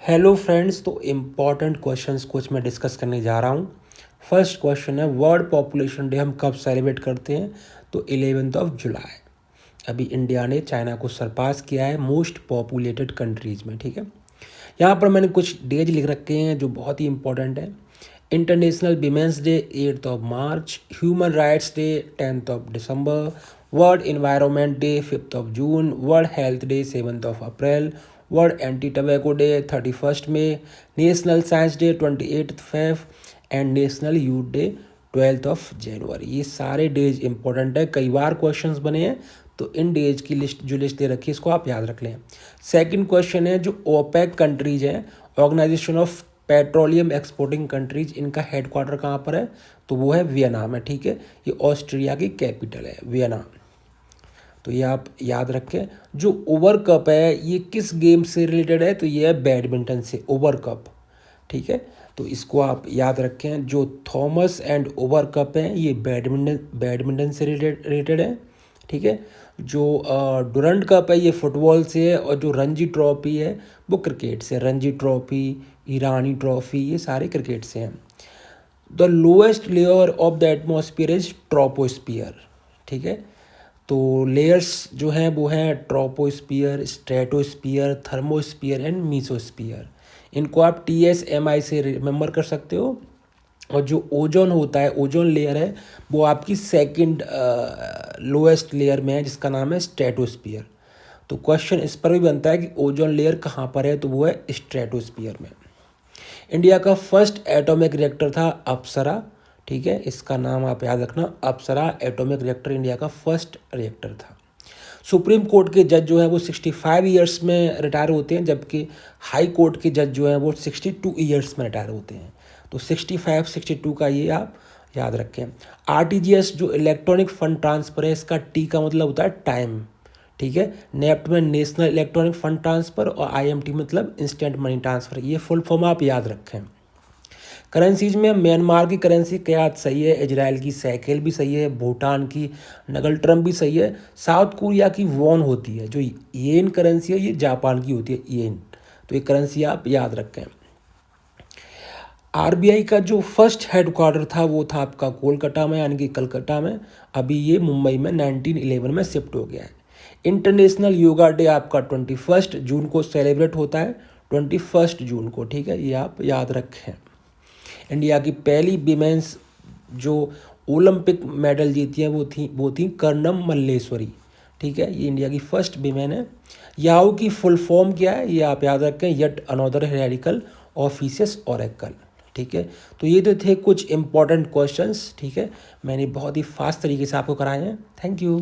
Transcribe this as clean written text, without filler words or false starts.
Hello friends, तो important questions कुछ मैं डिस्कस करने जा रहा हूँ। फर्स्ट क्वेश्चन है, वर्ल्ड पॉपुलेशन डे हम कब सेलिब्रेट करते हैं? तो 11 जुलाई। अभी इंडिया ने चाइना को सरपास किया है मोस्ट पॉपुलेटेड कंट्रीज़ में। ठीक है, यहाँ पर मैंने कुछ डेज लिख रखे हैं जो बहुत ही इंपॉर्टेंट है। International women's day 8 March, human rights day 10 दिसंबर, world environment day 5 June, world health day 7 April, world anti tobacco day 31 मई, national science day 28 Feb and national youth day 12 जनवरी। ये सारे डेज इंपॉर्टेंट है, कई बार क्वेश्चंस बने हैं, तो इन डेज की लिस्ट जो लिस्ट दे रखी है इसको आप याद रख लें। सेकंड क्वेश्चन है, जो ओपेक कंट्रीज हैं, organisation of petroleum exporting countries, इनका हेडक्वार्टर कहाँ पर है? तो वो है वियना में। ठीक है, ये ऑस्ट्रिया की कैपिटल है वियना। तो ये आप याद रखें। जो ओवर कप है ये किस गेम से रिलेटेड है? तो ये है बैडमिंटन से, ओवर कप। ठीक है, तो इसको आप याद रखें। जो थॉमस एंड ओवर कप है ये बैडमिंटन से रिलेटेड है। ठीक है, जो डुरंड कप है ये फुटबॉल से है, और जो रणजी ट्रॉफी है वो क्रिकेट से। रणजी ट्रॉफी, ईरानी ट्रॉफी, ये सारे क्रिकेट से हैं। The lowest layer of the atmosphere is troposphere. ठीक है, तो लेयर्स जो हैं वो हैं ट्रोपोस्फियर, स्ट्रेटोस्फियर, थर्मोस्फियर एंड मीसोस्फियर। इनको आप TSMI से रिमेंबर कर सकते हो। और जो ओजोन होता है, ओजोन लेयर है, वो आपकी सेकंड लोएस्ट लेयर में है, जिसका नाम है स्ट्रेटोस्फियर। तो क्वेश्चन इस पर भी बनता है कि ओजोन लेयर कहाँ पर है? तो वो है स्ट्रेटोस्फियर में। इंडिया का फर्स्ट एटॉमिक रिएक्टर था अप्सरा। ठीक है, इसका नाम आप याद रखना, अप्सरा एटॉमिक रिएक्टर इंडिया का फर्स्ट रिएक्टर था। सुप्रीम कोर्ट के जज जो हैं वो 65 ईयर्स में रिटायर होते हैं, जबकि हाई कोर्ट के जज जो हैं वो 62 ईयर्स में रिटायर होते हैं। तो 65 62 का ये आप याद रखें। RTGS जो इलेक्ट्रॉनिक फंड ट्रांसफ़र है, इसका T का मतलब होता है टाइम। ठीक है, नेफ्ट में नेशनल इलेक्ट्रॉनिक फंड ट्रांसफ़र, और IMT मतलब इंस्टेंट मनी ट्रांसफ़र। ये फुल फॉर्म आप याद रखें। करेंसीज में म्यांमार की करेंसी क्यात सही है, इजराइल की सैकेल भी सही है, भूटान की नगल ट्रम भी सही है, साउथ कोरिया की वॉन होती है। जो येन करेंसी है ये जापान की होती है, येन। तो ये करेंसी आप याद रखें। RBI का जो फर्स्ट हेडक्वार्टर था वो था आपका कोलकाता में, यानी कि कलकत्ता में। अभी ये मुंबई में 1911 में शिफ्ट हो गया है। इंटरनेशनल योगा डे आपका 21 जून को सेलिब्रेट होता है, 21 जून को। ठीक है, ये आप याद रखें। इंडिया की पहली विमेंस जो ओलंपिक मेडल जीती हैं वो थी कर्णम मल्लेश्वरी। ठीक है, ये इंडिया की फर्स्ट विमेन है। याहू की फुल फॉर्म क्या है? ये आप याद रखें, येट अनदर हेरिकल ऑफिसियस ओरेकल। ठीक है, तो ये तो थे कुछ इंपॉर्टेंट क्वेश्चंस। ठीक है, मैंने बहुत ही फास्ट तरीके से आपको कराए हैं। Thank you.